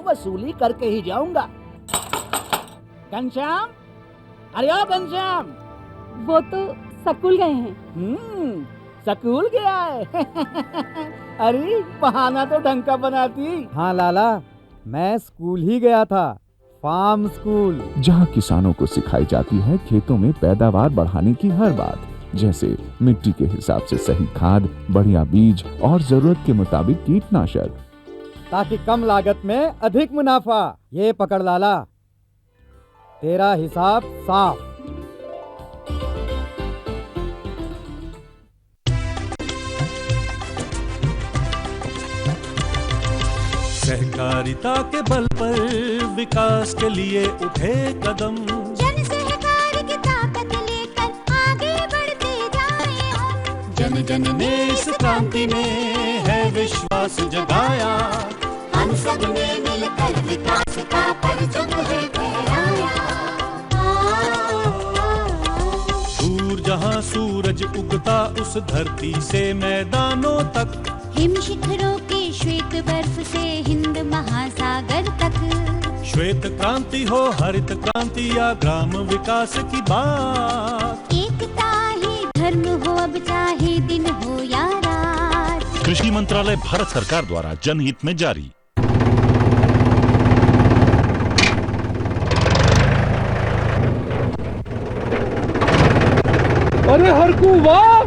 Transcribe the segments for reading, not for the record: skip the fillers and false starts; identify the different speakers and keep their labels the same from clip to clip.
Speaker 1: वसूली करके ही जाऊंगा। घनश्याम, अरे ओ घनश्याम।
Speaker 2: वो तो स्कूल गए हैं।
Speaker 1: स्कूल गया है। अरे बहाना तो ढंग का बनाती।
Speaker 3: हाँ लाला, मैं स्कूल ही गया था, फार्म स्कूल,
Speaker 4: जहाँ किसानों को सिखाई जाती है खेतों में पैदावार बढ़ाने की हर बात, जैसे मिट्टी के हिसाब से सही खाद, बढ़िया बीज और जरूरत के मुताबिक कीटनाशक,
Speaker 3: ताकि कम लागत में अधिक मुनाफा। ये पकड़ लाला, तेरा हिसाब साफ।
Speaker 5: सहकारिता के बल पर विकास के लिए उठे कदम,
Speaker 6: जन सहकार की ताकत लेकर आगे बढ़ते जाएं हम।
Speaker 5: जन जन ने इस क्रांति में है विश्वास जगाया,
Speaker 6: हम सब ने मिलकर विकास का परचम है फहराया।
Speaker 5: दूर जहाँ सूरज उगता उस धरती से मैदानों तक,
Speaker 6: हिम शिखरों के श्वेत बर्फ से हिंद महासागर तक।
Speaker 5: श्वेत क्रांति हो हरित क्रांति या ग्राम विकास की बात,
Speaker 6: एकता ही धर्म हो अब चाहे दिन हो या रात।
Speaker 7: कृषि मंत्रालय भारत सरकार द्वारा जनहित में जारी।
Speaker 8: अरे हरकू वाह,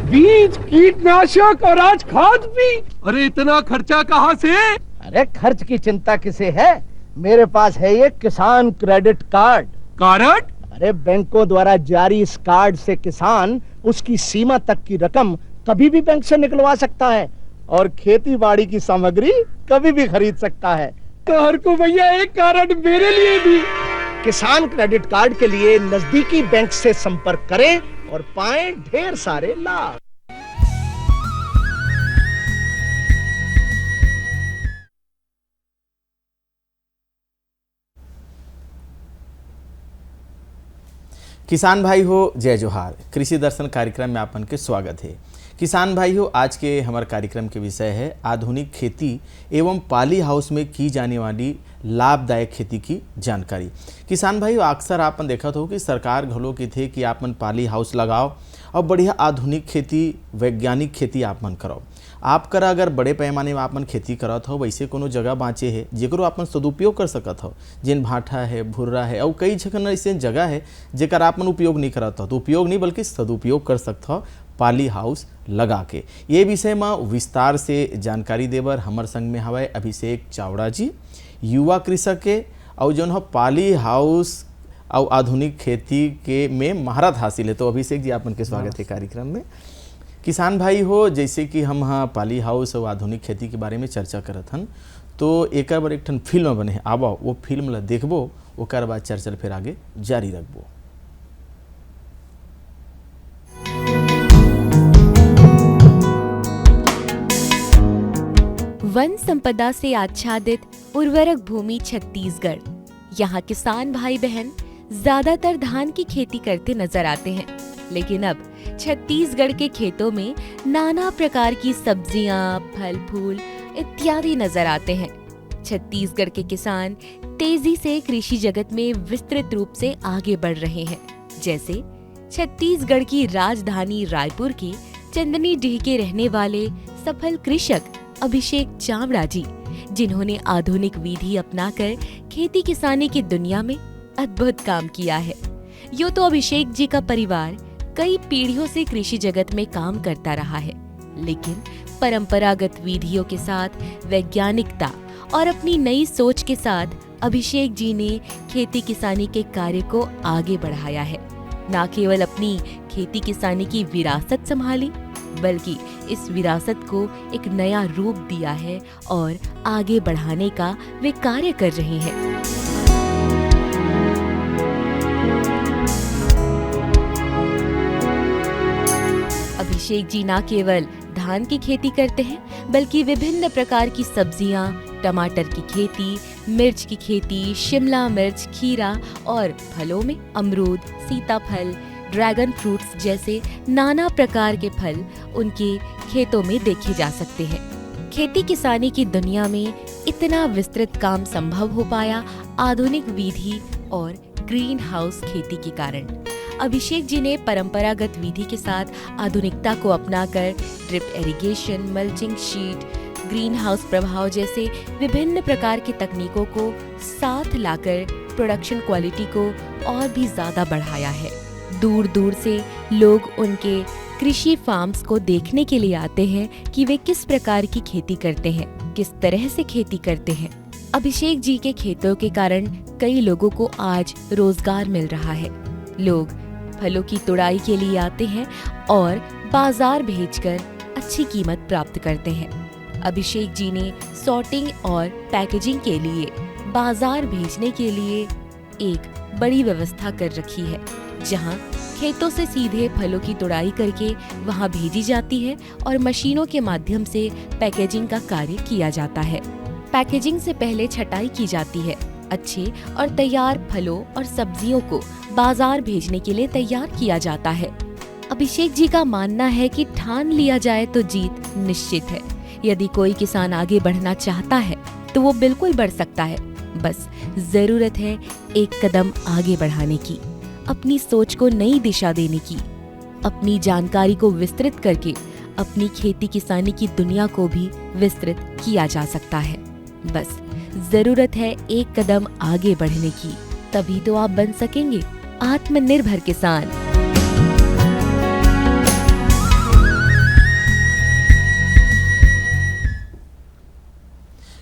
Speaker 8: बीज, कीटनाशक और आज खाद भी। अरे इतना खर्चा कहाँ से?
Speaker 1: अरे खर्च की चिंता किसे है, मेरे पास है ये किसान क्रेडिट कार्ड।
Speaker 8: कार्ड?
Speaker 1: अरे बैंकों द्वारा जारी इस कार्ड से किसान उसकी सीमा तक की रकम कभी भी बैंक से निकलवा सकता है और खेती बाड़ी की सामग्री कभी भी खरीद सकता है।
Speaker 8: तो हरकू भैया एक कार्ड मेरे लिए भी।
Speaker 1: किसान क्रेडिट कार्ड के लिए नजदीकी बैंक से संपर्क करें और पाएं ढेर सारे लाभ।
Speaker 9: किसान भाई हो, जय जोहार। कृषि दर्शन कार्यक्रम में आपन के स्वागत है। किसान भाई हो, आज के हमारे कार्यक्रम के विषय है आधुनिक खेती एवं पाली हाउस में की जाने वाली लाभदायक खेती की जानकारी। किसान भाई अक्सर आपन देखा हो कि सरकार घलो की थे कि आपन पाली हाउस लगाओ और बढ़िया आधुनिक खेती, वैज्ञानिक खेती आपन करो। आप कर अगर बड़े पैमाने में आपन खेती करत हो, वैसे कोनो जगह बाँचे है जेकरो आपन सदुपयोग कर सकत हो, जिन भाटा है, भुर्रा है और कई जगह ऐसे जगह है जेकर आपन उपयोग नहीं करत हो, तो उपयोग नहीं बल्कि सदुपयोग कर सकत हो पाली हाउस लगा के। ये विषय में विस्तार से जानकारी देवर हमर संग में हवाए अभिषेक चावड़ा जी, युवा कृषक के और जो पाली हाउस और आधुनिक खेती के में महारत हासिल है। तो अभिषेक जी आपन के स्वागत है कार्यक्रम में। किसान भाई हो, जैसे कि हम हाँ पाली हाउस और आधुनिक खेती के बारे में चर्चा करत हन, तो एक बार एक ठन फिल्म बने है, आबो वो फिल्म ला देखबो, ओकर बाद चर्चा फिर आगे जारी रखबो।
Speaker 10: वन संपदा से आच्छादित उर्वरक भूमि छत्तीसगढ़। यहाँ किसान भाई बहन ज्यादातर धान की खेती करते नजर आते हैं, लेकिन अब छत्तीसगढ़ के खेतों में नाना प्रकार की सब्जियां, फल फूल इत्यादि नजर आते हैं। छत्तीसगढ़ के किसान तेजी से कृषि जगत में विस्तृत रूप से आगे बढ़ रहे हैं। जैसे छत्तीसगढ़ की राजधानी रायपुर के चंदनी डीह के रहने वाले सफल कृषक अभिषेक चावड़ा जी, जिन्होंने आधुनिक विधि अपनाकर खेती किसानी की दुनिया में अद्भुत काम किया है। यूं तो अभिषेक जी का परिवार कई पीढ़ियों से कृषि जगत में काम करता रहा है, लेकिन परंपरागत विधियों के साथ वैज्ञानिकता और अपनी नई सोच के साथ अभिषेक जी ने खेती किसानी के कार्य को आगे बढ़ाया है। न केवल अपनी खेती किसानी की विरासत संभाली, बल्कि इस विरासत को एक नया रूप दिया है और आगे बढ़ाने का वे कार्य कर रहे हैं। अभिषेक जी न केवल धान की खेती करते हैं, बल्कि विभिन्न प्रकार की सब्जियां, टमाटर की खेती, मिर्च की खेती, शिमला मिर्च, खीरा और फलों में अमरूद, सीताफल, ड्रैगन फ्रूट्स जैसे नाना प्रकार के फल उनके खेतों में देखे जा सकते हैं। खेती किसानी की दुनिया में इतना विस्तृत काम संभव हो पाया आधुनिक विधि और ग्रीन हाउस खेती के कारण। अभिषेक जी ने परंपरागत विधि के साथ आधुनिकता को अपनाकर drip irrigation, mulching sheet, green house प्रभाव जैसे विभिन्न प्रकार की तकनीकों को साथ लाकर प्रोडक्शन क्वालिटी को और भी ज्यादा बढ़ाया है। दूर दूर से लोग उनके कृषि फार्म्स को देखने के लिए आते हैं कि वे किस प्रकार की खेती करते हैं, किस तरह से खेती करते हैं। अभिषेक जी के खेतों के कारण कई लोगों को आज रोजगार मिल रहा है। लोग फलों की तुड़ाई के लिए आते हैं और बाजार भेजकर अच्छी कीमत प्राप्त करते हैं। अभिषेक जी ने सॉर्टिंग और पैकेजिंग के लिए बाजार भेजने के लिए एक बड़ी व्यवस्था कर रखी है, जहां खेतों से सीधे फलों की तुड़ाई करके वहां भेजी जाती है और मशीनों के माध्यम से पैकेजिंग का कार्य किया जाता है। पैकेजिंग से पहले छटाई की जाती है। अच्छे और तैयार फलों और सब्जियों को बाजार भेजने के लिए तैयार किया जाता है। अभिषेक जी का मानना है कि ठान लिया जाए तो जीत निश्चित है। यदि कोई किसान आगे बढ़ना चाहता है तो वो बिल्कुल बढ़ सकता है। बस जरूरत है एक कदम आगे बढ़ाने की, अपनी सोच को नई दिशा देने की, अपनी जानकारी को विस्तृत करके अपनी खेती किसानी की दुनिया को भी विस्तृत किया जा सकता है। बस जरूरत है एक कदम आगे बढ़ने की, तभी तो आप बन सकेंगे आत्मनिर्भर किसान।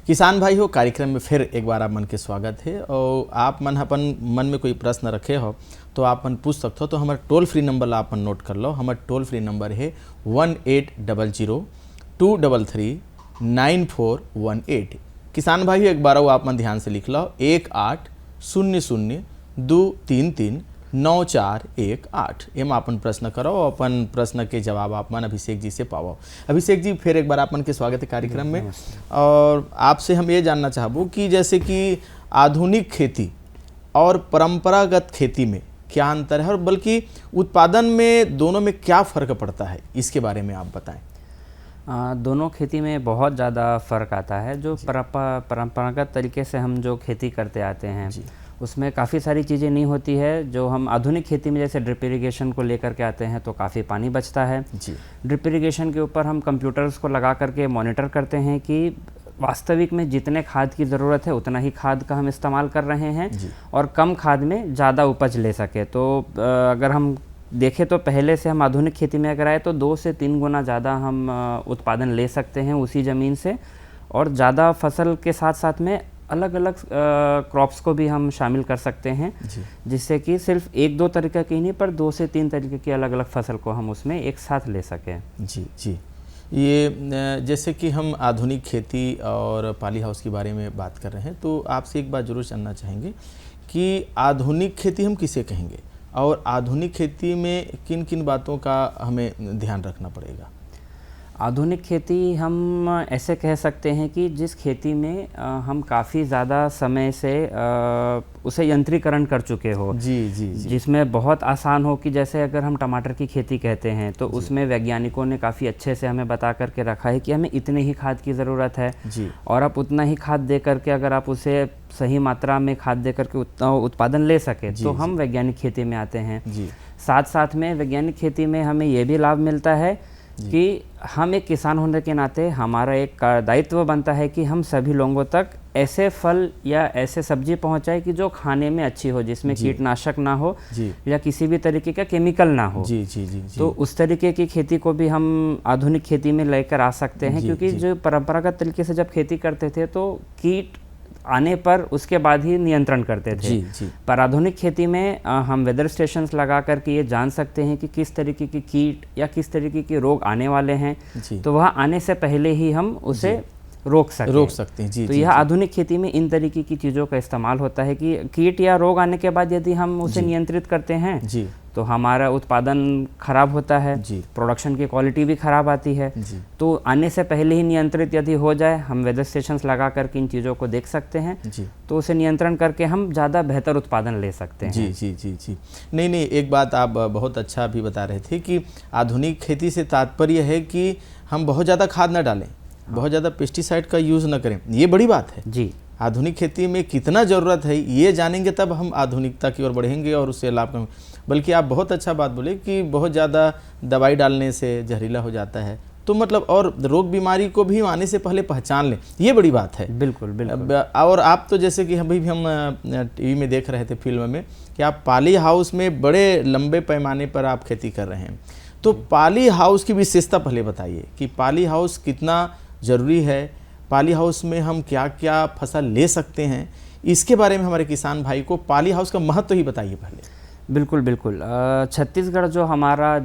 Speaker 9: किसान भाई हो, कार्यक्रम में फिर एक बार आप मन के स्वागत है। और आप मन अपन मन में कोई प्रश्न रखे हो तो आप मन पूछ सकते हो। तो हमारा टोल फ्री नंबर आप मन नोट कर लो। हमारा टोल फ्री नंबर है 1800-233-9418। किसान भाई एक बार आप मन ध्यान से लिख लो 1800-233-9418। एम अपन प्रश्न करो, अपन प्रश्न के जवाब आप मन अभिषेक जी से पाओ। अभिषेक जी फिर एक बार आप मन के स्वागत है कार्यक्रम में। और आपसे हम ये जानना चाहबो कि जैसे कि आधुनिक खेती और परंपरागत खेती में क्या अंतर है, और बल्कि उत्पादन में दोनों में क्या फ़र्क पड़ता है, इसके बारे में आप बताएं।
Speaker 11: दोनों खेती में बहुत ज़्यादा फ़र्क आता है। जो परंपरागत तरीके से हम जो खेती करते आते हैं उसमें काफ़ी सारी चीज़ें नहीं होती है। जो हम आधुनिक खेती में जैसे ड्रिप इरिगेशन को लेकर के आते हैं तो काफ़ी पानी बचता है। ड्रिप इरिगेशन के ऊपर हम कंप्यूटर्स को लगा करके मॉनिटर करते हैं कि वास्तविक में जितने खाद की ज़रूरत है उतना ही खाद का हम इस्तेमाल कर रहे हैं और कम खाद में ज़्यादा उपज ले सके। तो अगर हम देखें तो पहले से हम आधुनिक खेती में अगर आए तो 2 से 3 गुना ज़्यादा हम उत्पादन ले सकते हैं उसी ज़मीन से, और ज़्यादा फसल के साथ साथ में अलग अलग क्रॉप्स को भी हम शामिल कर सकते हैं, जिससे कि सिर्फ 1-2 तरीके की नहीं पर 2 से 3 तरीके की अलग अलग फसल को हम उसमें एक साथ ले सकें।
Speaker 9: जी जी, ये जैसे कि हम आधुनिक खेती और पाली हाउस के बारे में बात कर रहे हैं, तो आपसे एक बात जरूर जानना चाहेंगे कि आधुनिक खेती हम किसे कहेंगे और आधुनिक खेती में किन किन बातों का हमें ध्यान रखना पड़ेगा।
Speaker 11: आधुनिक खेती हम ऐसे कह सकते हैं कि जिस खेती में हम काफ़ी ज़्यादा समय से उसे यंत्रीकरण कर चुके हो। जी। जिसमें बहुत आसान हो, कि जैसे अगर हम टमाटर की खेती कहते हैं तो उसमें वैज्ञानिकों ने काफ़ी अच्छे से हमें बता करके रखा है कि हमें इतने ही खाद की ज़रूरत है और आप उतना ही खाद दे करके अगर आप उसे सही मात्रा में खाद दे करके उतना उत्पादन ले सके तो हम वैज्ञानिक खेती में आते हैं। साथ साथ में वैज्ञानिक खेती में हमें ये भी लाभ मिलता है कि हम एक किसान होने के नाते हमारा एक दायित्व बनता है कि हम सभी लोगों तक ऐसे फल या ऐसे सब्जी पहुंचाए कि जो खाने में अच्छी हो, जिसमें कीटनाशक ना हो या किसी भी तरीके का केमिकल ना हो। तो उस तरीके की खेती को भी हम आधुनिक खेती में लेकर आ सकते हैं, क्योंकि जो परंपरागत तरीके से जब खेती करते थे तो कीट आने पर उसके बाद ही नियंत्रण करते थे। पर आधुनिक खेती में हम वेदर स्टेशंस लगा करके ये जान सकते हैं कि किस तरीके की कीट या किस तरीके के रोग आने वाले हैं, तो वह आने से पहले ही हम उसे रोक सकते हैं। तो यह आधुनिक खेती में इन तरीके की चीज़ों का इस्तेमाल होता है कि कीट या रोग आने के बाद यदि हम उसे नियंत्रित करते हैं तो हमारा उत्पादन खराब होता है, प्रोडक्शन की क्वालिटी भी खराब आती है। तो आने से पहले ही नियंत्रित यदि हो जाए, हम वेदर स्टेशंस लगा करके इन चीज़ों को देख सकते हैं, तो उसे नियंत्रण करके हम ज़्यादा बेहतर उत्पादन ले सकते हैं।
Speaker 9: जी। नहीं, एक बात आप बहुत अच्छा भी बता रहे थे कि आधुनिक खेती से तात्पर्य है कि हम बहुत ज़्यादा खाद न डालें, बहुत ज़्यादा पेस्टिसाइड का यूज़ न करें, ये बड़ी बात है
Speaker 11: जी।
Speaker 9: आधुनिक खेती में कितना ज़रूरत है ये जानेंगे तब हम आधुनिकता की ओर बढ़ेंगे और उससे लाभ करेंगे। बल्कि आप बहुत अच्छा बात बोले कि बहुत ज़्यादा दवाई डालने से जहरीला हो जाता है, तो मतलब और रोग बीमारी को भी आने से पहले पहचान लें, ये बड़ी बात है।
Speaker 11: बिल्कुल बिल्कुल।
Speaker 9: और आप तो जैसे कि अभी भी हम टीवी में देख रहे थे फिल्म में कि आप पाली हाउस में बड़े लंबे पैमाने पर आप खेती कर रहे हैं, तो पाली हाउस की विशेषता पहले बताइए कि पाली हाउस कितना ज़रूरी है, पाली हाउस में हम क्या क्या फसल ले सकते हैं, इसके बारे में हमारे किसान भाई को पाली हाउस का महत्व ही बताइए पहले।
Speaker 11: बिल्कुल बिल्कुल। छत्तीसगढ़ जो हमारा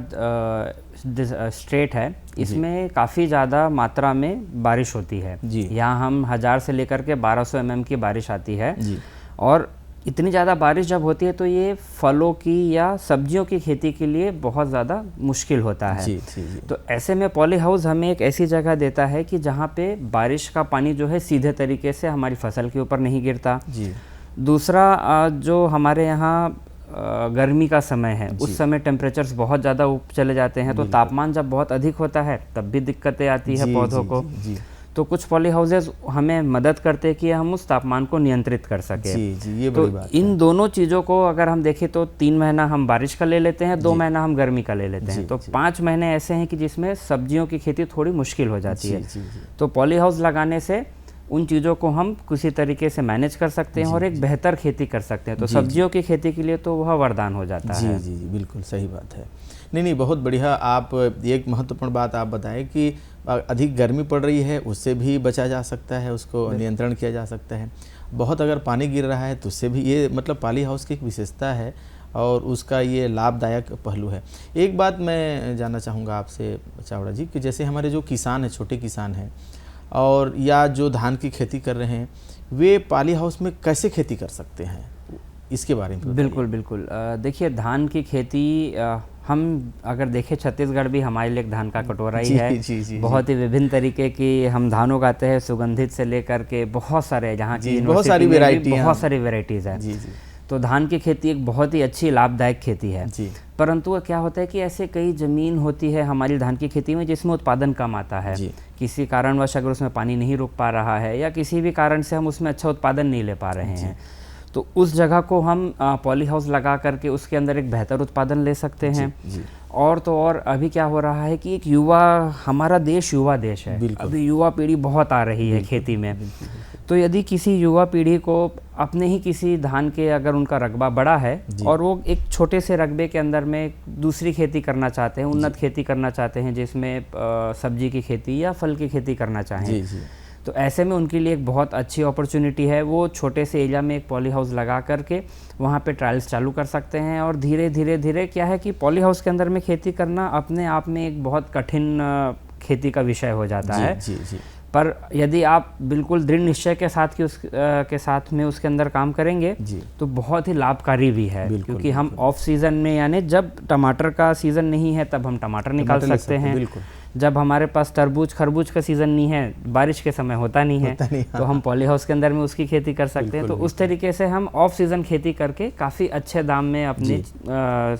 Speaker 11: स्टेट है, इसमें काफ़ी ज़्यादा मात्रा में बारिश होती है जी। यहाँ हम 1000 से लेकर के 1200 mm की बारिश आती है जी। और इतनी ज़्यादा बारिश जब होती है तो ये फलों की या सब्जियों की खेती के लिए बहुत ज़्यादा मुश्किल होता है जी, जी, जी। तो ऐसे में पॉली हाउस हमें एक ऐसी जगह देता है कि जहाँ पे बारिश का पानी जो है सीधे तरीके से हमारी फसल के ऊपर नहीं गिरता जी। दूसरा जो हमारे यहाँ गर्मी का समय है, उस समय टेम्परेचर्स बहुत ज़्यादा चले जाते हैं, तो तापमान जब बहुत अधिक होता है तब भी दिक्कतें आती है पौधों को। तो कुछ पॉली हाउसेज हमें मदद करते हैं कि हम उस तापमान को नियंत्रित कर सकें जी, ये बड़ी बात है। इन दोनों चीज़ों को अगर हम देखें तो 3 महीना हम बारिश का ले लेते हैं, 2 महीना हम गर्मी का ले लेते हैं, तो 5 महीने ऐसे हैं कि जिसमें सब्जियों की खेती थोड़ी मुश्किल हो जाती है। तो पॉली हाउस लगाने से उन चीज़ों को हम किसी तरीके से मैनेज कर सकते हैं और एक बेहतर खेती कर सकते हैं। तो सब्जियों की खेती के लिए तो वह वरदान हो जाता है।
Speaker 9: जी जी, बिल्कुल सही बात है। नहीं, बहुत बढ़िया। आप एक महत्वपूर्ण बात आप बताएं कि अधिक गर्मी पड़ रही है उससे भी बचा जा सकता है, उसको नियंत्रण किया जा सकता है। बहुत अगर पानी गिर रहा है तो उससे भी, ये मतलब पाली हाउस की एक विशेषता है और उसका ये लाभदायक पहलू है। एक बात मैं जानना चाहूँगा आपसे चावड़ा जी कि जैसे हमारे जो किसान हैं, छोटे किसान हैं और या जो धान की खेती कर रहे हैं, वे पाली हाउस में कैसे खेती कर सकते हैं, इसके बारे में?
Speaker 11: बिल्कुल बिल्कुल। देखिए, धान की खेती हम अगर देखें, छत्तीसगढ़ भी हमारे लिए धान का कटोरा ही है जी, बहुत ही विभिन्न तरीके की हम धान उगाते हैं, सुगंधित से लेकर के बहुत सारे, जहाँ की
Speaker 9: बहुत सारी
Speaker 11: वेराइटीज़ हैं। तो धान की खेती एक बहुत ही अच्छी लाभदायक खेती है जी। परंतु क्या होता है कि ऐसे कई ज़मीन होती है हमारी धान की खेती में जिसमें उत्पादन कम आता है, किसी कारणवश अगर उसमें पानी नहीं रुक पा रहा है या किसी भी कारण से हम उसमें अच्छा उत्पादन नहीं ले पा रहे हैं, तो उस जगह को हम पॉली हाउस लगा करके उसके अंदर एक बेहतर उत्पादन ले सकते हैं जी। और तो और अभी क्या हो रहा है कि एक हमारा देश युवा देश है, अभी युवा पीढ़ी बहुत आ रही है खेती में। तो यदि किसी युवा पीढ़ी को अपने ही किसी धान के, अगर उनका रकबा बड़ा है और वो एक छोटे से रकबे के अंदर में दूसरी खेती करना चाहते हैं, उन्नत खेती करना चाहते हैं जिसमें सब्जी की खेती या फल की खेती करना चाहें, तो ऐसे में उनके लिए एक बहुत अच्छी अपॉर्चुनिटी है। वो छोटे से एरिया में एक पॉली हाउस लगा करके वहाँ पे ट्रायल्स चालू कर सकते हैं और धीरे धीरे क्या है कि पॉली हाउस के अंदर में खेती करना अपने आप में एक बहुत कठिन खेती का विषय हो जाता है जी। पर यदि आप बिल्कुल दृढ़ निश्चय के साथ में उसके अंदर काम करेंगे तो बहुत ही लाभकारी भी है, क्योंकि हम ऑफ सीज़न में, यानी जब टमाटर का सीज़न नहीं है तब हम टमाटर निकाल सकते हैं, जब हमारे पास तरबूज खरबूज का सीज़न नहीं है, बारिश के समय होता नहीं है, तो हम पॉली हाउस के अंदर में उसकी खेती कर सकते हैं। तो उस तरीके से हम ऑफ सीज़न खेती करके काफ़ी अच्छे दाम में अपनी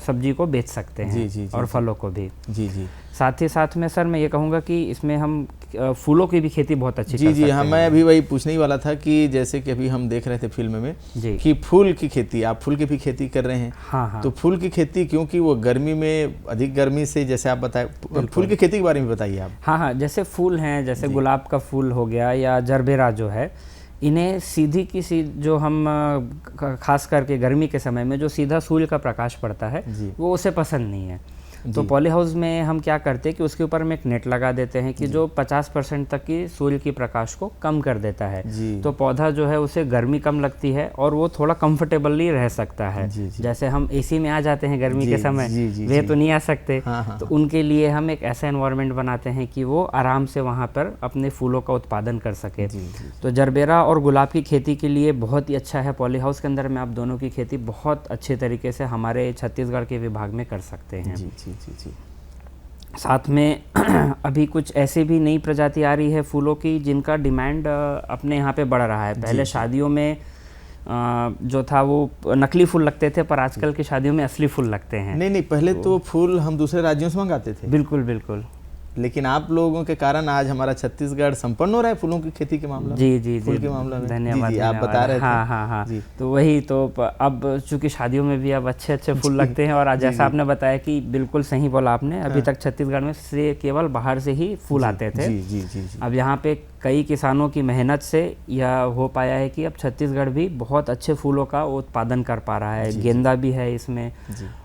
Speaker 11: सब्जी को बेच सकते हैं और फलों को भी जी। साथ ही साथ में सर मैं ये कहूँगा कि इसमें हम फूलों की भी खेती बहुत अच्छी कर सकते हैं।
Speaker 9: मैं अभी वही पूछने ही वाला था कि जैसे कि अभी हम देख रहे थे फिल्म में कि फूल की खेती, आप फूल की भी खेती कर रहे हैं। हाँ। तो फूल की खेती, क्योंकि वो गर्मी में, अधिक गर्मी से, जैसे आप बताए, फूल की खेती के बारे में बताइए आप।
Speaker 11: हाँ, जैसे फूल हैं, जैसे गुलाब का फूल हो गया या जरबेरा जो है, इन्हें सीधी जो हम खास करके गर्मी के समय में जो सीधा सूर्य का प्रकाश पड़ता है वो उसे पसंद नहीं है। तो पॉली हाउस में हम क्या करते हैं कि उसके ऊपर हम एक नेट लगा देते हैं कि जो 50% तक की सूर्य की प्रकाश को कम कर देता है, तो पौधा जो है उसे गर्मी कम लगती है और वो थोड़ा कंफर्टेबली रह सकता है। जैसे हम एसी में आ जाते हैं गर्मी के समय, वे तो नहीं आ सकते, तो उनके लिए हम एक ऐसा एनवायरनमेंट बनाते हैं कि वो आराम से वहाँ पर अपने फूलों का उत्पादन कर सके। तो जरबेरा और गुलाब की खेती के लिए बहुत ही अच्छा है, पॉली हाउस के अंदर में आप दोनों की खेती बहुत अच्छे तरीके से हमारे छत्तीसगढ़ के विभाग में कर सकते हैं जी। साथ में अभी कुछ ऐसे भी नई प्रजाति आ रही है फूलों की जिनका डिमांड अपने यहाँ पे बढ़ रहा है। पहले शादियों में जो था वो नकली फूल लगते थे, पर आजकल की शादियों में असली फूल लगते हैं।
Speaker 9: नहीं, पहले तो फूल हम दूसरे राज्यों से मंगाते थे।
Speaker 11: बिल्कुल।
Speaker 9: लेकिन आप लोगों के कारण आज हमारा छत्तीसगढ़ संपन्न हो रहा है फूलों की खेती के मामले में।
Speaker 11: जी जी
Speaker 9: फूल
Speaker 11: जी,
Speaker 9: के मामले में
Speaker 11: धन्यवाद।
Speaker 9: जी, आप बता रहे थे।
Speaker 11: हाँ हाँ हाँ
Speaker 9: जी।
Speaker 11: तो वही तो अब चूंकि शादियों में भी अब अच्छे अच्छे फूल लगते हैं, और आज जैसा आपने बताया कि बिल्कुल सही बोला आपने, अभी तक छत्तीसगढ़ में से केवल बाहर से ही फूल आते थे।
Speaker 9: जी जी जी जी।
Speaker 11: अब यहाँ पे कई किसानों की मेहनत से यह हो पाया है कि अब छत्तीसगढ़ भी बहुत अच्छे फूलों का उत्पादन कर पा रहा है। गेंदा भी है इसमें,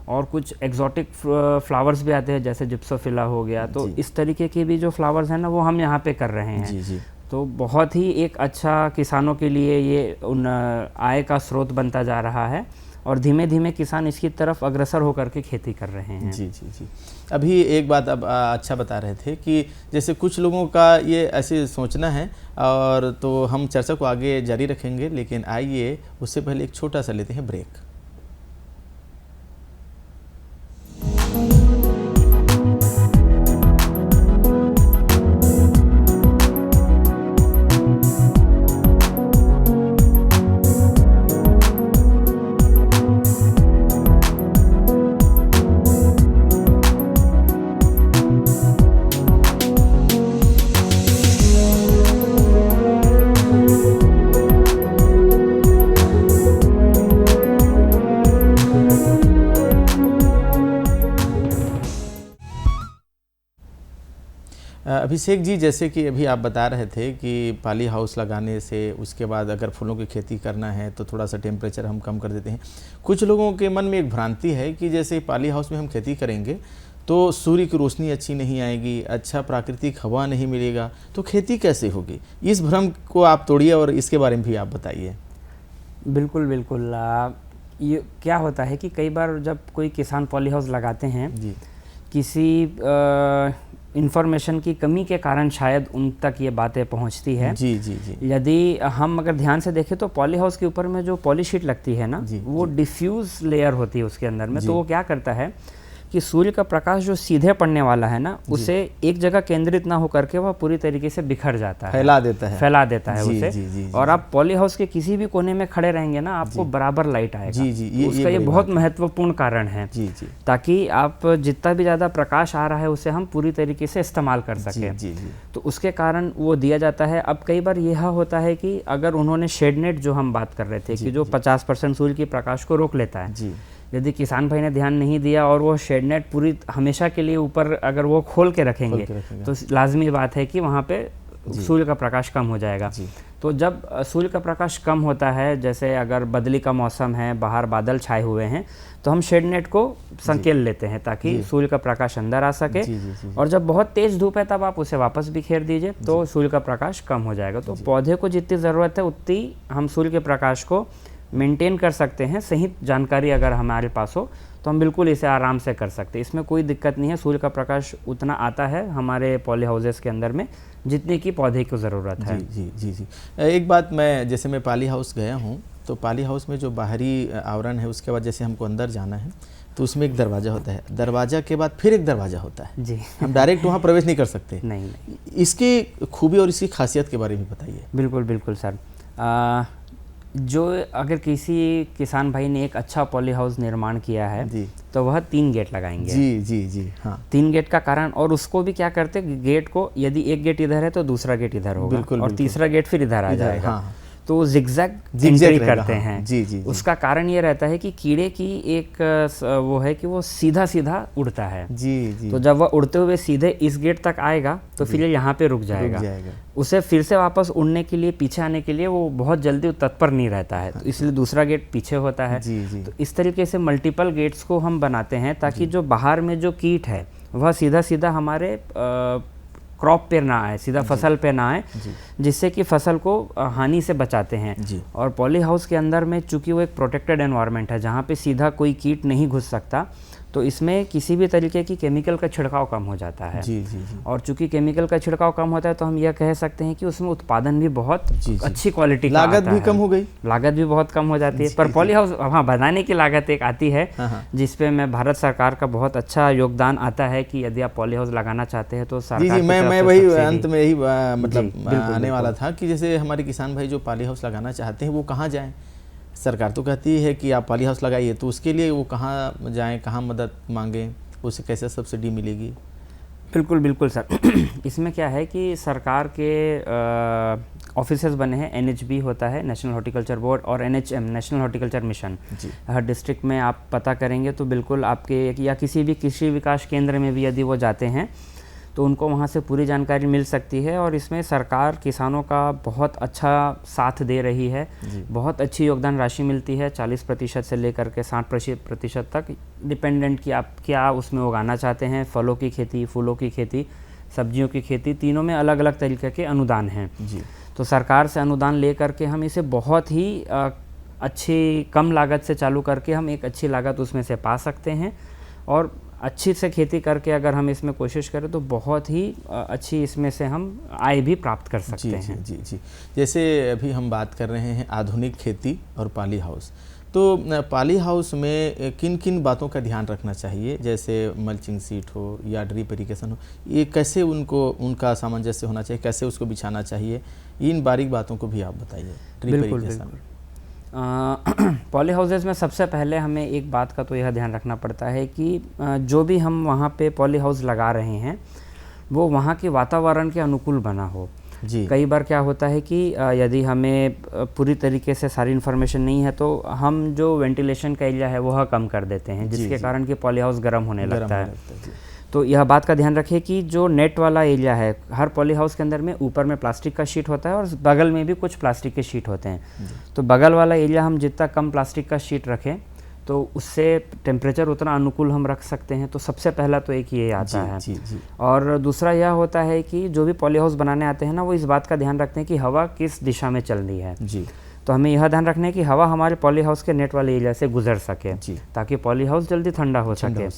Speaker 11: और कुछ एग्जॉटिक फ्लावर्स भी आते हैं जैसे जिप्सोफिला हो गया। तो इस तरीके के भी जो फ्लावर्स हैं ना वो हम यहाँ पे कर रहे हैं।
Speaker 9: जी जी।
Speaker 11: तो बहुत ही एक अच्छा किसानों के लिए ये उन आय का स्रोत बनता जा रहा है, और धीमे धीमे किसान इसकी तरफ अग्रसर होकर के खेती कर रहे हैं।
Speaker 9: जी जी जी। अभी एक बात अब अच्छा बता रहे थे कि जैसे कुछ लोगों का ये ऐसे सोचना है, और तो हम चर्चा को आगे जारी रखेंगे, लेकिन आइए उससे पहले एक छोटा सा लेते हैं ब्रेक। अभिषेक जी, जैसे कि अभी आप बता रहे थे कि पाली हाउस लगाने से उसके बाद अगर फूलों की खेती करना है तो थोड़ा सा टेम्परेचर हम कम कर देते हैं। कुछ लोगों के मन में एक भ्रांति है कि जैसे पाली हाउस में हम खेती करेंगे तो सूर्य की रोशनी अच्छी नहीं आएगी, अच्छा प्राकृतिक हवा नहीं मिलेगा, तो खेती कैसे होगी? इस भ्रम को आप तोड़िए और इसके बारे में भी आप बताइए।
Speaker 11: बिल्कुल बिल्कुल। ये क्या होता है कि कई बार जब कोई किसान पॉली हाउस लगाते हैं
Speaker 9: जी,
Speaker 11: किसी इंफॉर्मेशन की कमी के कारण शायद उन तक ये बातें पहुंचती है।
Speaker 9: जी जी जी।
Speaker 11: यदि हम अगर ध्यान से देखें तो पॉली हाउस के ऊपर में जो पॉली शीट लगती है ना, वो डिफ्यूज लेयर होती है उसके अंदर में। तो वो क्या करता है कि सूर्य का प्रकाश जो सीधे पड़ने वाला है ना, उसे एक जगह केंद्रित ना होकर के वह पूरी तरीके से बिखर जाता है,
Speaker 9: फैला देता है
Speaker 11: उसे। और आप पॉली हाउस के किसी भी कोने में खड़े रहेंगे ना, आपको बराबर लाइट आएगा।
Speaker 9: जी जी,
Speaker 11: उसका ये बहुत महत्वपूर्ण कारण है।
Speaker 9: जी जी।
Speaker 11: ताकि आप जितना भी ज़्यादा प्रकाश आ रहा है उसे हम पूरी तरीके से इस्तेमाल कर सकें।
Speaker 9: जी जी।
Speaker 11: तो उसके कारण वो दिया जाता है। अब कई बार यह होता है कि अगर उन्होंने शेड नेट, जो हम बात कर रहे थे कि जो 50% सूर्य की प्रकाश को रोक लेता है,
Speaker 9: जी,
Speaker 11: यदि किसान भाई ने ध्यान नहीं दिया और वो शेड नेट पूरी हमेशा के लिए ऊपर अगर वो खोल के रखेंगे तो लाजमी बात है कि वहाँ पे सूर्य का प्रकाश कम हो जाएगा। तो जब सूर्य का प्रकाश कम होता है, जैसे अगर बदली का मौसम है, बाहर बादल छाए हुए हैं, तो हम शेड नेट को संकेल लेते हैं ताकि सूर्य का प्रकाश अंदर आ सके। और जब बहुत तेज धूप है तब आप उसे वापस बिखेर दीजिए तो सूर्य का प्रकाश कम हो जाएगा। तो पौधे को जितनी ज़रूरत है उतनी हम सूर्य के प्रकाश को मेंटेन कर सकते हैं। सही जानकारी अगर हमारे पास हो तो हम बिल्कुल इसे आराम से कर सकते हैं, इसमें कोई दिक्कत नहीं है। सूर्य का प्रकाश उतना आता है हमारे पॉली हाउसेस के अंदर में जितने की पौधे को ज़रूरत है।
Speaker 9: जी जी जी। एक बात, मैं पाली हाउस गया हूँ तो पाली हाउस में जो बाहरी आवरण है उसके बाद जैसे हमको अंदर जाना है तो उसमें एक दरवाज़ा होता है, दरवाज़ा के बाद फिर एक दरवाज़ा होता है।
Speaker 11: जी,
Speaker 9: हम डायरेक्ट वहाँ प्रवेश नहीं कर सकते।
Speaker 11: नहीं।
Speaker 9: इसकी खूबी और इसकी खासियत के बारे में बताइए।
Speaker 11: बिल्कुल बिल्कुल सर। जो अगर किसी किसान भाई ने एक अच्छा पॉली हाउस निर्माण किया है तो वह 3 गेट लगाएंगे।
Speaker 9: जी जी जी। हाँ,
Speaker 11: 3 गेट का कारण, और उसको भी क्या करते, गेट को यदि एक गेट इधर है तो दूसरा गेट इधर होगा,
Speaker 9: बिल्कुल,
Speaker 11: और तीसरा गेट फिर इधर आ जाएगा।
Speaker 9: हाँ,
Speaker 11: तो जिगजैग एंट्री करते हैं।
Speaker 9: जी जी जी।
Speaker 11: उसका कारण ये रहता है कि कीड़े की एक वो है कि वो सीधा सीधा उड़ता है।
Speaker 9: जी जी।
Speaker 11: तो जब वह उड़ते हुए सीधे इस गेट तक आएगा तो फिर यहाँ पे रुक जाएगा। उसे फिर से वापस उड़ने के लिए, पीछे आने के लिए वो बहुत जल्दी तत्पर नहीं रहता है, तो इसलिए दूसरा गेट पीछे होता है।
Speaker 9: जी जी।
Speaker 11: तो इस तरीके से मल्टीपल गेट्स को हम बनाते हैं ताकि जो बाहर में जो कीट है वह सीधा सीधा हमारे क्रॉप पे ना आए, सीधा फसल पे ना आए, जिससे कि फसल को हानि से बचाते हैं। और पॉली हाउस के अंदर में चूंकि वो एक प्रोटेक्टेड एनवायरनमेंट है जहाँ पे सीधा कोई कीट नहीं घुस सकता, तो इसमें किसी भी तरीके की केमिकल का छिड़काव कम हो जाता है।
Speaker 9: जी जी जी।
Speaker 11: और चूंकि केमिकल का छिड़काव कम होता है तो हम यह कह सकते हैं कि उसमें उत्पादन भी बहुत अच्छी क्वालिटी का
Speaker 9: लागत भी कम हो गई,
Speaker 11: लागत भी बहुत कम हो जाती है। पर पॉली हाउस हाँ बनाने की लागत एक आती है जिसपे में भारत सरकार का बहुत अच्छा योगदान आता है कि यदि आप पॉली हाउस लगाना चाहते हैं तो सरकार
Speaker 9: जी जी। मैं वही अंत में यही मतलब आने वाला था कि जैसे हमारे किसान भाई जो पॉली हाउस लगाना चाहते हैं वो कहाँ जाएं? सरकार तो कहती है कि आप पॉली हाउस लगाइए, तो उसके लिए वो कहाँ जाएं, कहाँ मदद मांगें, उसे कैसे सब्सिडी मिलेगी?
Speaker 11: बिल्कुल बिल्कुल सर। इसमें क्या है कि सरकार के ऑफिसेज बने हैं, NHB होता है नेशनल हॉर्टिकल्चर बोर्ड, और NHM नेशनल हॉर्टिकल्चर मिशन। हर डिस्ट्रिक्ट में आप पता करेंगे तो बिल्कुल आपके या किसी भी कृषि विकास केंद्र में भी यदि वो जाते हैं तो उनको वहाँ से पूरी जानकारी मिल सकती है। और इसमें सरकार किसानों का बहुत अच्छा साथ दे रही है, बहुत अच्छी योगदान राशि मिलती है, 40% से लेकर के 60% तक, डिपेंडेंट कि आप क्या उसमें उगाना चाहते हैं। फलों की खेती, फूलों की खेती, सब्जियों की खेती, तीनों में अलग अलग तरीके के अनुदान हैं। तो सरकार से अनुदान ले करके हम इसे बहुत ही अच्छी कम लागत से चालू करके हम एक अच्छी लागत उसमें से पा सकते हैं, और अच्छी से खेती करके अगर हम इसमें कोशिश करें तो बहुत ही अच्छी इसमें से हम आय भी प्राप्त कर सकते हैं।
Speaker 9: जी। जैसे अभी हम बात कर रहे हैं आधुनिक खेती और पॉली हाउस, तो पॉली हाउस में किन किन बातों का ध्यान रखना चाहिए, जैसे मल्चिंग सीट हो या ड्रिप इरिगेशन हो, ये कैसे उनका सामंजस्य होना चाहिए, कैसे उसको बिछाना चाहिए, इन बारीक बातों को भी आप बताइए।
Speaker 11: बिल्कुल। पॉली हाउसेज में सबसे पहले हमें एक बात का तो यह ध्यान रखना पड़ता है कि जो भी हम वहाँ पे पॉली हाउस लगा रहे हैं वो वहाँ के वातावरण के अनुकूल बना हो। कई बार क्या होता है कि यदि हमें पूरी तरीके से सारी इन्फॉर्मेशन नहीं है तो हम जो वेंटिलेशन का एरिया है वह कम कर देते हैं, जिसके कारण कि पॉली हाउस गर्म होने लगता है। तो यह बात का ध्यान रखिए कि जो नेट वाला एरिया है, हर पॉली हाउस के अंदर में ऊपर में प्लास्टिक का शीट होता है और बगल में भी कुछ प्लास्टिक के शीट होते हैं। तो बगल वाला एरिया हम जितना कम प्लास्टिक का शीट रखें तो उससे टेम्परेचर उतना अनुकूल हम रख सकते हैं। तो सबसे पहला तो एक ये आता है। और दूसरा यह होता है कि जो भी पॉली हाउस बनाने आते हैं ना, वो इस बात का ध्यान रखते हैं कि हवा किस दिशा में चल रही है। तो हमें यह ध्यान रखना है कि हवा हमारे पॉली हाउस के नेट वाले एरिया से गुजर सके, ताकि पॉली हाउस जल्दी ठंडा हो सके।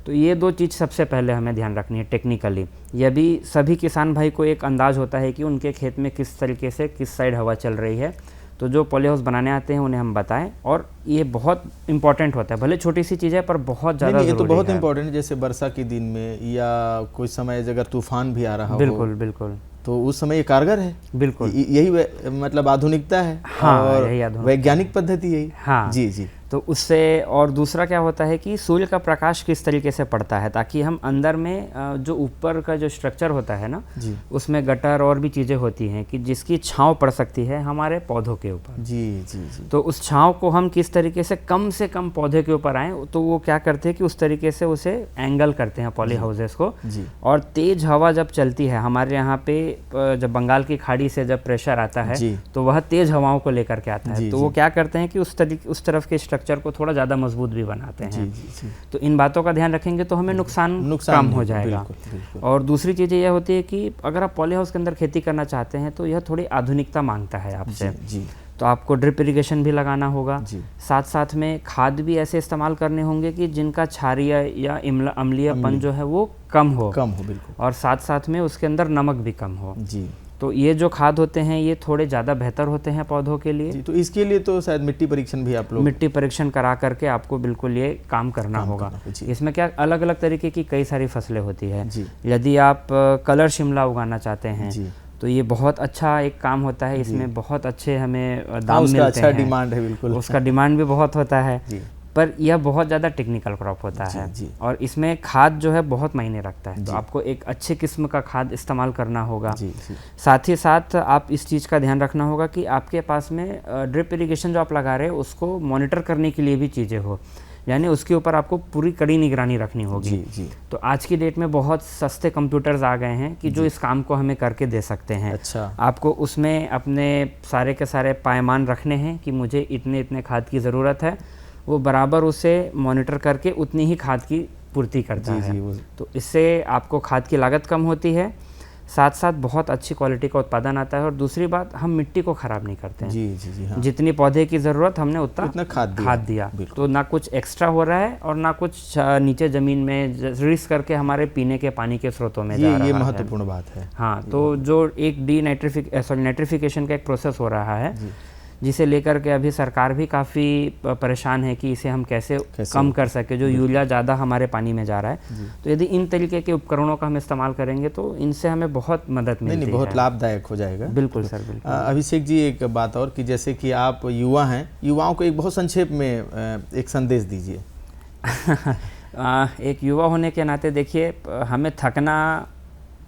Speaker 11: तो ये दो चीज़ सबसे पहले हमें ध्यान रखनी है टेक्निकली। यह भी सभी किसान भाई को एक अंदाज़ होता है कि उनके खेत में किस तरीके से किस साइड हवा चल रही है। तो जो पॉली हाउस बनाने आते हैं उन्हें हम बताएं, और ये बहुत इंपॉर्टेंट होता है। भले छोटी सी चीज़ है पर बहुत ज़्यादा
Speaker 9: ये तो बहुत इंपॉर्टेंट, जैसे वर्षा के दिन में या कोई समय अगर तूफान भी आ रहा हो,
Speaker 11: बिल्कुल
Speaker 9: तो उस समय ये कारगर है।
Speaker 11: बिल्कुल
Speaker 9: यही मतलब आधुनिकता है।
Speaker 11: हाँ,
Speaker 9: और वैज्ञानिक पद्धति यही।
Speaker 11: हाँ
Speaker 9: जी।
Speaker 11: तो उससे, और दूसरा क्या होता है कि सूर्य का प्रकाश किस तरीके से पड़ता है, ताकि हम अंदर में जो ऊपर का जो स्ट्रक्चर होता है ना, उसमें गटर और भी चीज़ें होती हैं कि जिसकी छांव पड़ सकती है हमारे पौधों के ऊपर।
Speaker 9: जी।
Speaker 11: तो उस छांव को हम किस तरीके से कम पौधे के ऊपर आएँ, तो वो क्या करते हैं कि उस तरीके से उसे एंगल करते हैं पॉली हाउसेस को। और तेज हवा जब चलती है हमारे यहाँ पे, जब बंगाल की खाड़ी से जब प्रेशर आता है तो वह तेज हवाओं को लेकर के आता है। तो वो क्या करते हैं कि उस तरफ के स्ट्रक्चर को थोड़ा ज़्यादा मजबूत भी बनाते हैं। तो इन बातों का ध्यान रखेंगे तो हमें नुकसान कम हो जाएगा।
Speaker 9: बिल्कुल।
Speaker 11: और दूसरी चीज़ यह होती है कि अगर आप पॉली हाउस के अंदर खेती करना चाहते हैं तो यह थोड़ी आधुनिकता मांगता है आपसे। तो आपको ड्रिप इरिगेशन भी लगाना होगा, साथ में खाद भी ऐसे इस्तेमाल करने होंगे कि जिनका क्षारीय या अम्लीयपन जो है वो कम हो।
Speaker 9: बिल्कुल।
Speaker 11: और साथ में उसके अंदर नमक भी कम हो। तो ये जो खाद होते हैं ये थोड़े ज़्यादा बेहतर होते हैं पौधों के लिए।
Speaker 9: तो इसके लिए तो शायद मिट्टी परीक्षण भी आप लोग,
Speaker 11: मिट्टी परीक्षण करा करके आपको बिल्कुल ये काम करना होगा। इसमें क्या अलग अलग तरीके की कई सारी फसलें होती है। यदि आप कलर शिमला उगाना चाहते हैं तो ये बहुत अच्छा एक काम होता है। इसमें बहुत अच्छे हमें दाम मिलते हैं,
Speaker 9: अच्छा डिमांड है। बिल्कुल,
Speaker 11: उसका डिमांड भी बहुत होता है। पर यह बहुत ज़्यादा टेक्निकल क्रॉप होता है। और इसमें खाद जो है बहुत मायने रखता है। तो आपको एक अच्छे किस्म का खाद इस्तेमाल करना होगा। साथ ही साथ आप इस चीज़ का ध्यान रखना होगा कि आपके पास में ड्रिप इरिगेशन जो आप लगा रहे हैं उसको मॉनिटर करने के लिए भी चीज़ें हो, यानी उसके ऊपर आपको पूरी कड़ी निगरानी रखनी होगी। तो आज की डेट में बहुत सस्ते कंप्यूटर्स आ गए हैं कि जो इस काम को हमें करके दे सकते हैं।
Speaker 9: अच्छा।
Speaker 11: आपको उसमें अपने सारे के सारे पायमान रखने हैं कि मुझे इतने खाद की ज़रूरत है, वो बराबर उसे मॉनिटर करके उतनी ही खाद की पूर्ति करता है। तो इससे आपको खाद की लागत कम होती है, साथ बहुत अच्छी क्वालिटी का उत्पादन आता है। और दूसरी बात, हम मिट्टी को ख़राब नहीं करते हैं।
Speaker 9: हाँ।
Speaker 11: जितनी पौधे की ज़रूरत हमने उतना खाद दिया। तो ना कुछ एक्स्ट्रा हो रहा है और ना कुछ नीचे ज़मीन में रिस्क करके हमारे पीने के पानी के स्रोतों में जा रहा है।
Speaker 9: ये महत्वपूर्ण बात है।
Speaker 11: हाँ, तो जो एक नाइट्रिफिकेशन का एक प्रोसेस हो रहा है, जिसे लेकर के अभी सरकार भी काफ़ी परेशान है कि इसे हम कैसे कम कर सके, जो यूरिया ज़्यादा हमारे पानी में जा रहा है। तो यदि इन तरीके के उपकरणों का हम इस्तेमाल करेंगे तो इनसे हमें बहुत मदद मिलती है।
Speaker 9: बहुत लाभदायक हो जाएगा।
Speaker 11: बिल्कुल सर, बिल्कुल।
Speaker 9: अभिषेक जी, एक बात और कि जैसे कि आप युवा हैं, युवाओं को एक बहुत संक्षेप में एक संदेश दीजिए।
Speaker 11: एक युवा होने के नाते देखिए हमें थकना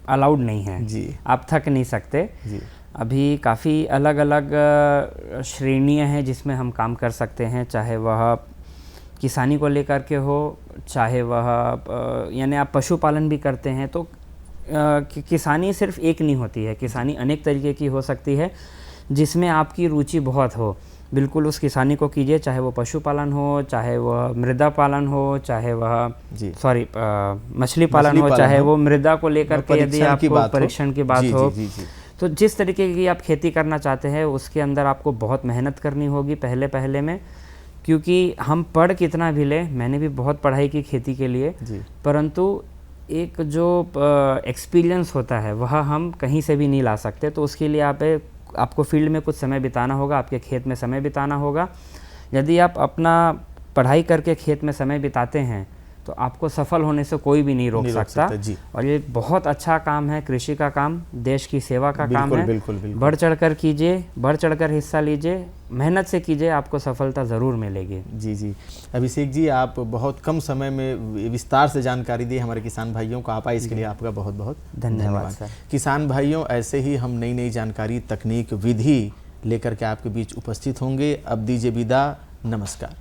Speaker 11: अलाउड नहीं है
Speaker 9: जी।
Speaker 11: आप थक नहीं सकते
Speaker 9: जी।
Speaker 11: अभी काफ़ी अलग अलग श्रेणियाँ हैं जिसमें हम काम कर सकते हैं, चाहे वह किसानी को लेकर के हो, चाहे वह यानी आप पशुपालन भी करते हैं तो किसानी सिर्फ एक नहीं होती है, किसानी अनेक तरीके की हो सकती है जिसमें आपकी रुचि बहुत हो, बिल्कुल उस किसानी को कीजिए, चाहे वो पशुपालन हो, चाहे वह मृदा पालन हो, चाहे वह मछली पालन हो, चाहे वो मृदा को लेकर के यदि आपको परीक्षण की बात हो। तो जिस तरीके की आप खेती करना चाहते हैं उसके अंदर आपको बहुत मेहनत करनी होगी पहले में, क्योंकि हम पढ़ कितना भी ले, मैंने भी बहुत पढ़ाई की खेती के लिए, परंतु एक जो एक्सपीरियंस होता है वह हम कहीं से भी नहीं ला सकते। तो उसके लिए आपको फील्ड में कुछ समय बिताना होगा, आपके खेत में समय बिताना होगा। यदि आप अपना पढ़ाई करके खेत में समय बिताते हैं तो आपको सफल होने से कोई भी नहीं रोक सकता। और ये बहुत अच्छा काम है, कृषि का काम, देश की सेवा का काम है।
Speaker 9: बिल्कुल।
Speaker 11: बढ़ चढ़कर कीजिए, बढ़ चढ़कर हिस्सा लीजिए, मेहनत से कीजिए, आपको सफलता ज़रूर मिलेगी।
Speaker 9: जी। अभिषेक जी, आप बहुत कम समय में विस्तार से जानकारी दी हमारे किसान भाइयों को, आप आए इसके लिए आपका बहुत बहुत
Speaker 11: धन्यवाद सर।
Speaker 9: किसान भाइयों, ऐसे ही हम नई जानकारी, तकनीक, विधि लेकर के आपके बीच उपस्थित होंगे। अब दीजिए विदा, नमस्कार।